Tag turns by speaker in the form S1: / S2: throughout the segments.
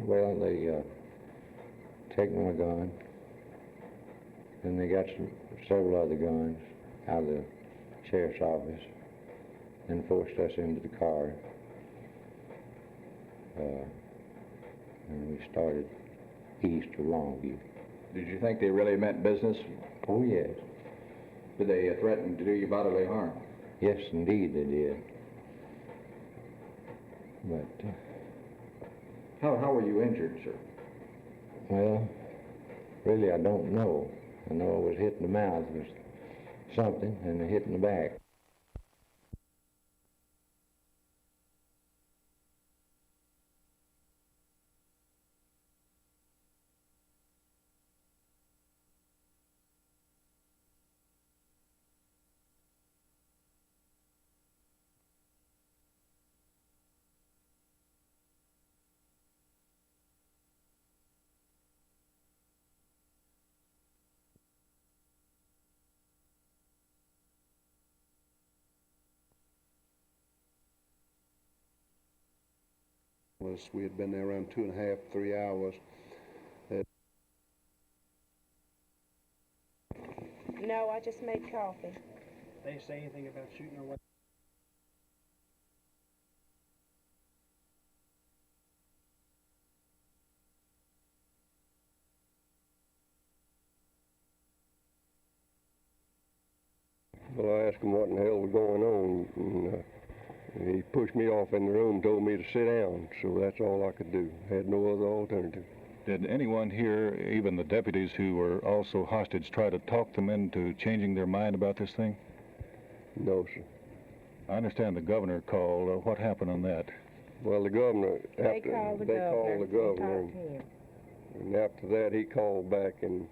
S1: Well, they taken my gun, and they got several other guns out of the sheriff's office and forced us into the car. And we started east of Longview.
S2: Did you think they really meant business?
S1: Oh, yes.
S2: Did they threaten to do you bodily harm?
S1: Yes, indeed they did. But,
S2: How were you injured, sir?
S1: well, really I don't know. I know I was hit in the mouth with something and hit in the back.
S3: We had been there around 2.5, 3 hours.
S4: No, I just made coffee.
S5: They say anything about shooting or what?
S6: Well, I asked him what in the hell was going on, and he pushed me off in the room and told me to sit down, so that's all I could do. I had no other alternative.
S7: Did anyone here, even the deputies who were also hostage, try to talk them into changing their mind about this thing?
S6: No, sir.
S7: I understand the governor called. What happened on that?
S6: Well, the governor,
S4: They called the governor.
S6: and after that he called back and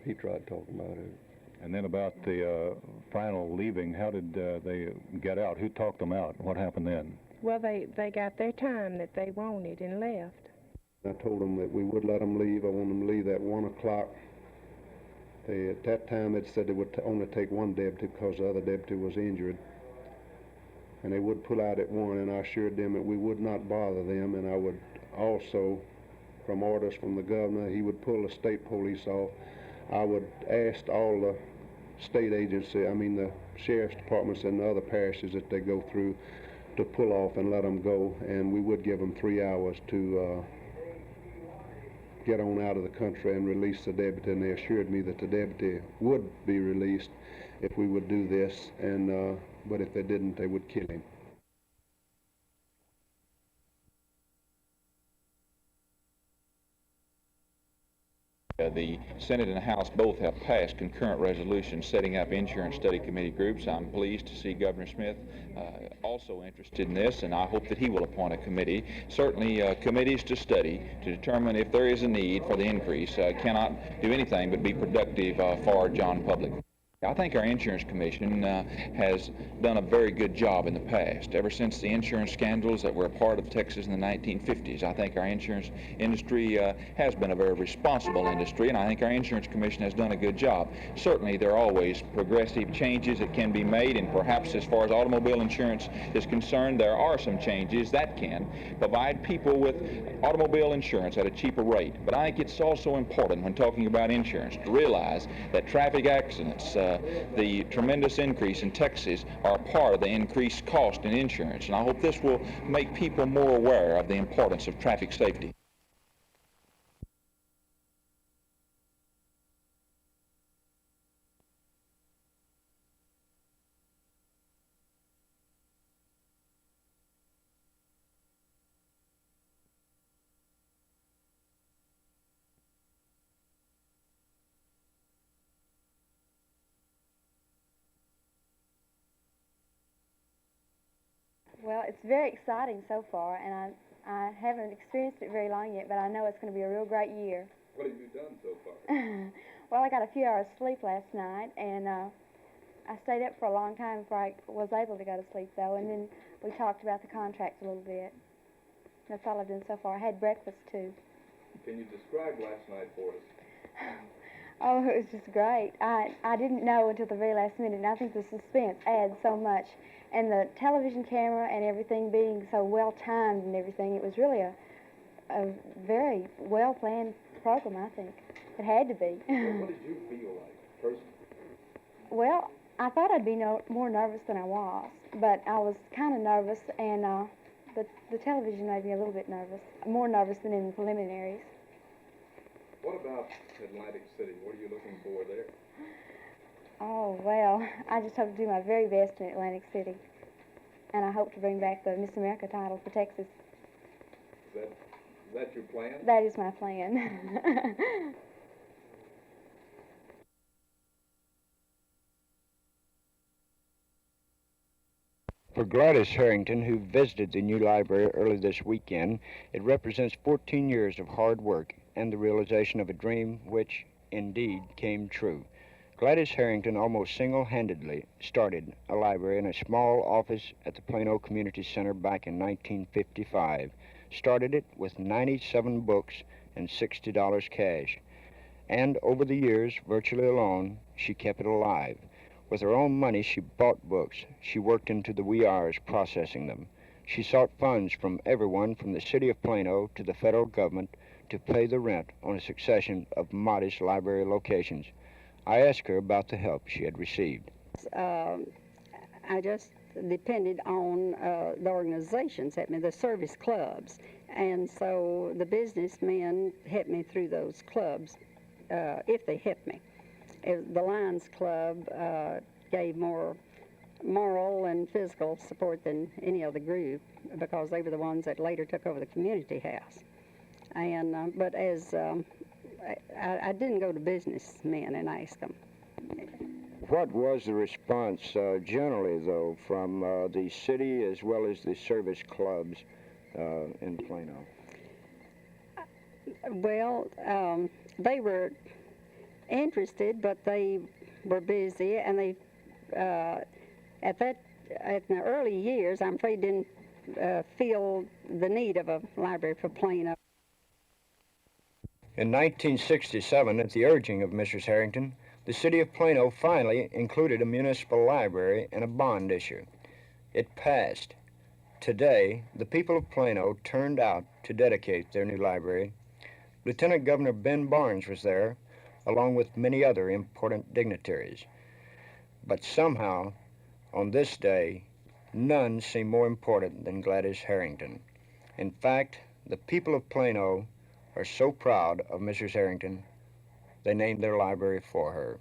S6: he tried talking about it.
S7: And then about the final leaving, how did they get out? Who talked them out? What happened then?
S4: Well, they got their time that they wanted and left.
S3: I told them that we would let them leave. I want them to leave at 1 o'clock. At that time, they said they would only take one deputy because the other deputy was injured. And they would pull out at 1, and I assured them that we would not bother them, and I would also, from orders from the governor, he would pull the state police off. I would ask all the state agency, the sheriff's departments and the other parishes that they go through to pull off and let them go, and we would give them 3 hours to get on out of the country and release the deputy, and they assured me that the deputy would be released if we would do this, and but if they didn't, they would kill him.
S2: The Senate and House both have passed concurrent resolutions setting up insurance study committee groups. I'm pleased to see Governor Smith also interested in this, and I hope that he will appoint a committee. Certainly committees to study to determine if there is a need for the increase cannot do anything but be productive for our John public. I think our insurance commission has done a very good job in the past. Ever since the insurance scandals that were a part of Texas in the 1950s, I think our insurance industry has been a very responsible industry, and I think our insurance commission has done a good job. Certainly there are always progressive changes that can be made, and perhaps as far as automobile insurance is concerned, there are some changes that can provide people with automobile insurance at a cheaper rate. But I think it's also important when talking about insurance to realize that traffic accidents, the tremendous increase in Texas, are part of the increased cost in insurance, and I hope this will make people more aware of the importance of traffic safety.
S8: Well, it's very exciting so far, and I haven't experienced it very long yet, but I know it's going to be a real great year.
S6: What have you done so far?
S8: Well, I got a few hours sleep last night, and I stayed up for a long time before I was able to go to sleep, though, and then we talked about the contract a little bit. That's all I've done so far. I had breakfast, too.
S6: Can you describe last night for us?
S8: Oh, it was just great. I didn't know until the very last minute, and I think the suspense adds so much. And the television camera and everything being so well-timed and everything, it was really a very well-planned program, I think. It had to be.
S2: What did you feel like, personally?
S8: Well, I thought I'd be more nervous than I was, but I was kind of nervous, and the television made me a little bit nervous, more nervous than in the preliminaries.
S2: What about Atlantic City? What are you looking for there?
S8: Oh, well, I just hope to do my very best in Atlantic City, and I hope to bring back the Miss America title for Texas.
S2: Is that your plan?
S8: That is my plan.
S9: For Gladys Harrington, who visited the new library early this weekend, it represents 14 years of hard work and the realization of a dream which, indeed, came true. Gladys Harrington almost single-handedly started a library in a small office at the Plano Community Center back in 1955. Started it with 97 books and $60 cash. And over the years, virtually alone, she kept it alive. With her own money, she bought books. She worked into the wee hours processing them. She sought funds from everyone from the city of Plano to the federal government to pay the rent on a succession of modest library locations. I asked her about the help she had received.
S10: I just depended on the organizations, the service clubs. And so the businessmen helped me through those clubs, if they helped me. The Lions Club gave more moral and physical support than any other group because they were the ones that later took over the community house. And but as I didn't go to businessmen and ask them.
S9: What was the response generally, though, from the city as well as the service clubs in Plano?
S10: Well, they were interested, but they were busy, and they at the early years, I'm afraid, didn't feel the need of a library for Plano.
S9: In 1967, at the urging of Mrs. Harrington, the city of Plano finally included a municipal library in a bond issue. It passed. Today, the people of Plano turned out to dedicate their new library. Lieutenant Governor Ben Barnes was there, along with many other important dignitaries. But somehow, on this day, none seemed more important than Gladys Harrington. In fact, the people of Plano are so proud of Mrs. Harrington, they named their library for her.